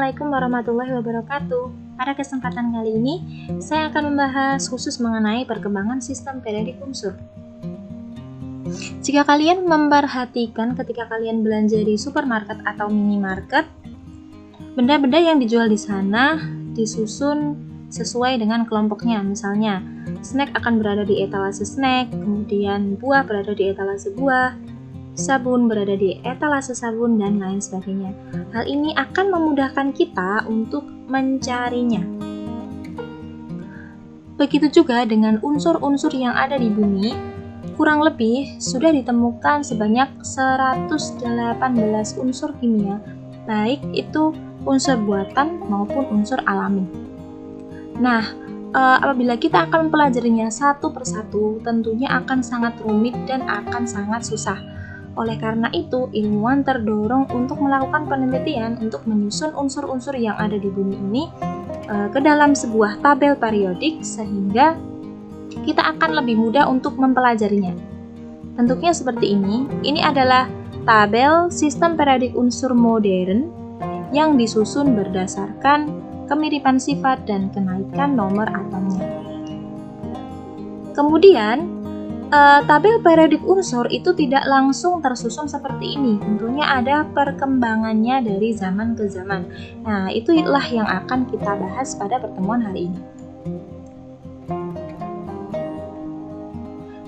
Assalamualaikum warahmatullahi wabarakatuh. Pada kesempatan kali ini, saya akan membahas khusus mengenai perkembangan sistem periodik unsur. Jika kalian memperhatikan ketika kalian belanja di supermarket atau minimarket, benda-benda yang dijual di sana disusun sesuai dengan kelompoknya. Misalnya, snack akan berada di etalase snack, kemudian buah berada di etalase buah, sabun berada di etalase sabun, dan lain sebagainya. Hal ini akan memudahkan kita untuk mencarinya. Begitu juga dengan unsur-unsur yang ada di bumi, kurang lebih sudah ditemukan sebanyak 118 unsur kimia, baik itu unsur buatan maupun unsur alami. Nah, apabila kita akan mempelajarinya satu persatu, tentunya akan sangat rumit dan akan sangat susah. Oleh karena itu, ilmuwan terdorong untuk melakukan penelitian untuk menyusun unsur-unsur yang ada di bumi ini ke dalam sebuah tabel periodik sehingga kita akan lebih mudah untuk mempelajarinya. Bentuknya seperti ini. Ini adalah tabel sistem periodik unsur modern yang disusun berdasarkan kemiripan sifat dan kenaikan nomor atomnya. Kemudian, tabel periodik unsur itu tidak langsung tersusun seperti ini. Tentunya ada perkembangannya dari zaman ke zaman. Nah, itulah yang akan kita bahas pada pertemuan hari ini.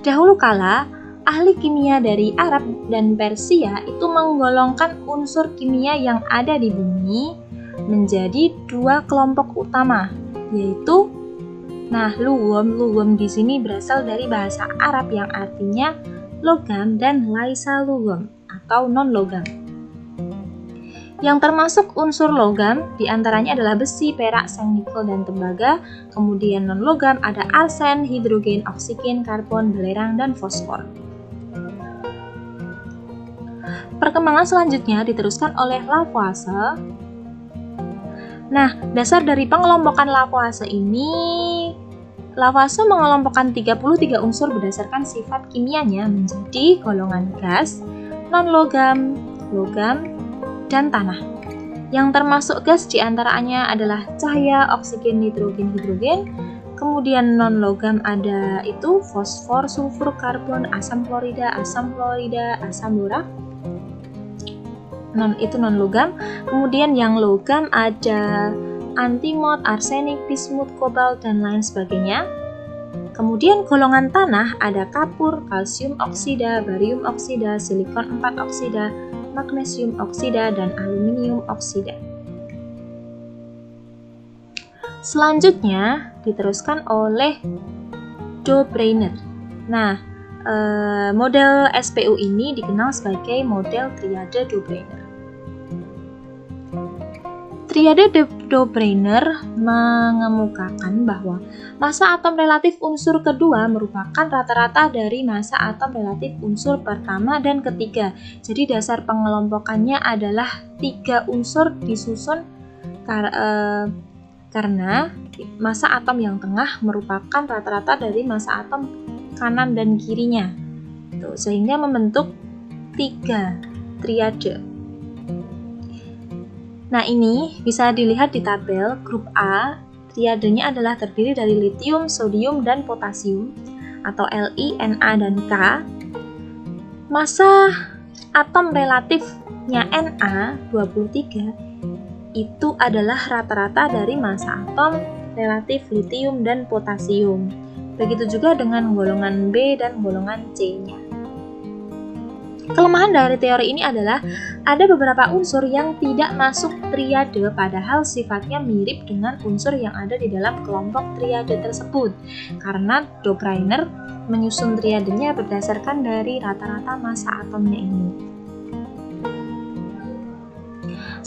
Dahulu kala, ahli kimia dari Arab dan Persia itu menggolongkan unsur kimia yang ada di bumi menjadi dua kelompok utama, yaitu lugom di sini berasal dari bahasa Arab yang artinya logam dan laisa lugom atau non-logam. Yang termasuk unsur logam diantaranya adalah besi, perak, seng, nikel, dan tembaga. Kemudian non-logam ada arsen, hidrogen, oksigen, karbon, belerang, dan fosfor. Perkembangan selanjutnya diteruskan oleh Lavoisier. Nah, dasar dari pengelompokan Lavoisier ini, Lavoisier mengelompokkan 33 unsur berdasarkan sifat kimianya menjadi golongan gas, non-logam, logam, dan tanah. Yang termasuk gas diantaranya adalah cahaya, oksigen, nitrogen, hidrogen. Kemudian non-logam ada itu fosfor, sulfur, karbon, asam klorida, asam borak. Itu non-logam. Kemudian yang logam ada antimon, arsenik, bismut, kobalt, dan lain sebagainya. Kemudian golongan tanah ada kapur, kalsium oksida, barium oksida, silikon 4 oksida, magnesium oksida, dan aluminium oksida. Selanjutnya diteruskan oleh Dobreiner. Nah, model SPU ini dikenal sebagai model triade Dobreiner. Triade Dobreiner mengemukakan bahwa massa atom relatif unsur kedua merupakan rata-rata dari massa atom relatif unsur pertama dan ketiga. Jadi dasar pengelompokannya adalah 3 unsur disusun karena massa atom yang tengah merupakan rata-rata dari massa atom kanan dan kirinya. Sehingga membentuk 3 triade. Nah, ini bisa dilihat di tabel grup A. Triadenya adalah terdiri dari litium, sodium, dan potasium atau Li, Na, dan K. Massa atom relatifnya Na 23 itu adalah rata-rata dari massa atom relatif litium dan potasium. Begitu juga dengan golongan B dan golongan C-nya. Kelemahan dari teori ini adalah ada beberapa unsur yang tidak masuk triade padahal sifatnya mirip dengan unsur yang ada di dalam kelompok triade tersebut. Karena Dobreiner menyusun triadenya berdasarkan dari rata-rata massa atomnya ini.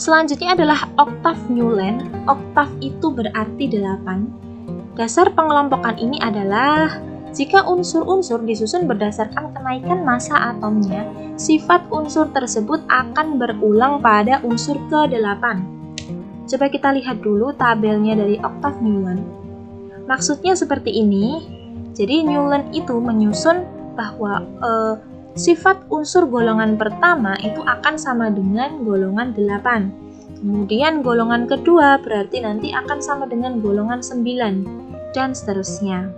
Selanjutnya adalah oktav Newland. Oktav itu berarti 8. Dasar pengelompokan ini adalah jika unsur-unsur disusun berdasarkan kenaikan massa atomnya, sifat unsur tersebut akan berulang pada unsur ke-8. Coba kita lihat dulu tabelnya dari oktav Newland. Maksudnya seperti ini. Jadi Newland itu menyusun bahwa sifat unsur golongan pertama itu akan sama dengan golongan 8. Kemudian golongan kedua berarti nanti akan sama dengan golongan 9, dan seterusnya.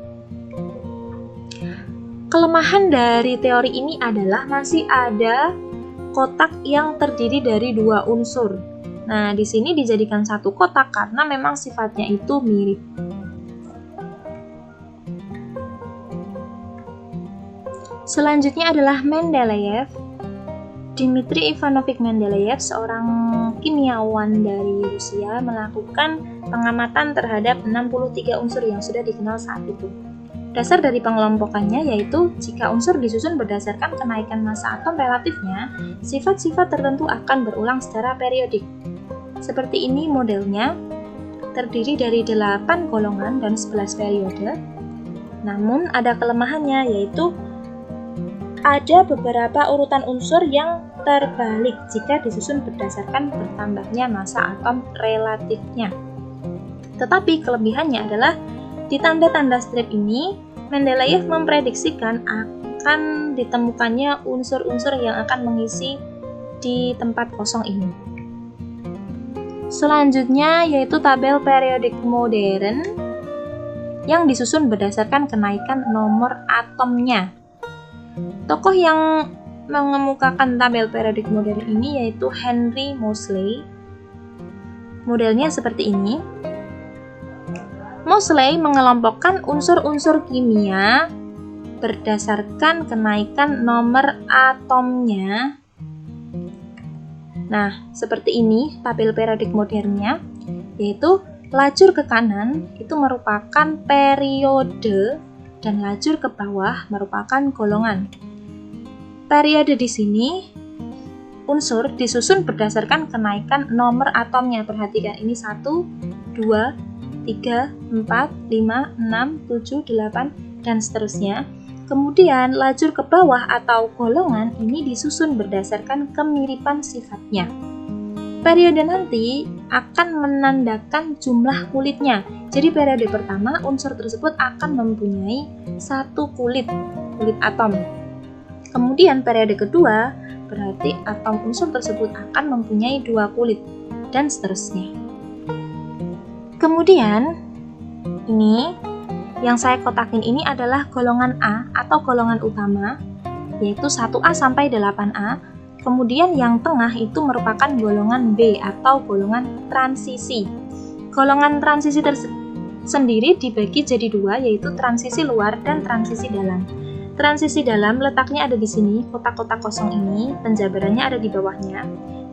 Kelemahan dari teori ini adalah masih ada kotak yang terdiri dari 2 unsur. Nah, di sini dijadikan satu kotak karena memang sifatnya itu mirip. Selanjutnya adalah Mendeleev. Dmitri Ivanovich Mendeleev, seorang kimiawan dari Rusia, melakukan pengamatan terhadap 63 unsur yang sudah dikenal saat itu. Dasar dari pengelompokannya yaitu jika unsur disusun berdasarkan kenaikan massa atom relatifnya, sifat-sifat tertentu akan berulang secara periodik. Seperti ini modelnya, terdiri dari 8 golongan dan 11 periode. Namun ada kelemahannya yaitu ada beberapa urutan unsur yang terbalik jika disusun berdasarkan bertambahnya massa atom relatifnya. Tetapi kelebihannya adalah di tanda-tanda strip ini, Mendeleev memprediksikan akan ditemukannya unsur-unsur yang akan mengisi di tempat kosong ini. Selanjutnya yaitu tabel periodik modern yang disusun berdasarkan kenaikan nomor atomnya. Tokoh yang mengemukakan tabel periodik modern ini yaitu Henry Moseley. Modelnya seperti ini. Moseley mengelompokkan unsur-unsur kimia berdasarkan kenaikan nomor atomnya. Nah, seperti ini tabel periodik modernnya, yaitu lajur ke kanan itu merupakan periode dan lajur ke bawah merupakan golongan. Periode di sini unsur disusun berdasarkan kenaikan nomor atomnya. Perhatikan ini 1, 2, 3, 4, 5, 6, 7, 8, dan seterusnya. Kemudian lajur ke bawah atau golongan ini disusun berdasarkan kemiripan sifatnya. Periode nanti akan menandakan jumlah kulitnya. Jadi periode pertama unsur tersebut akan mempunyai 1 kulit atom. Kemudian periode kedua berarti atom unsur tersebut akan mempunyai 2 kulit, dan seterusnya. Kemudian ini yang saya kotakin ini adalah golongan A atau golongan utama, yaitu 1A sampai 8A. Kemudian yang tengah itu merupakan golongan B atau golongan transisi. Golongan transisi sendiri dibagi jadi 2, yaitu transisi luar dan transisi dalam. Transisi dalam letaknya ada di sini, kotak-kotak kosong ini, penjabarannya ada di bawahnya,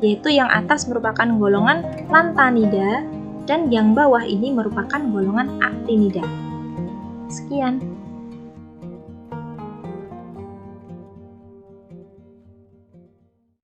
yaitu yang atas merupakan golongan lantanida dan yang bawah ini merupakan golongan aktinida. Sekian.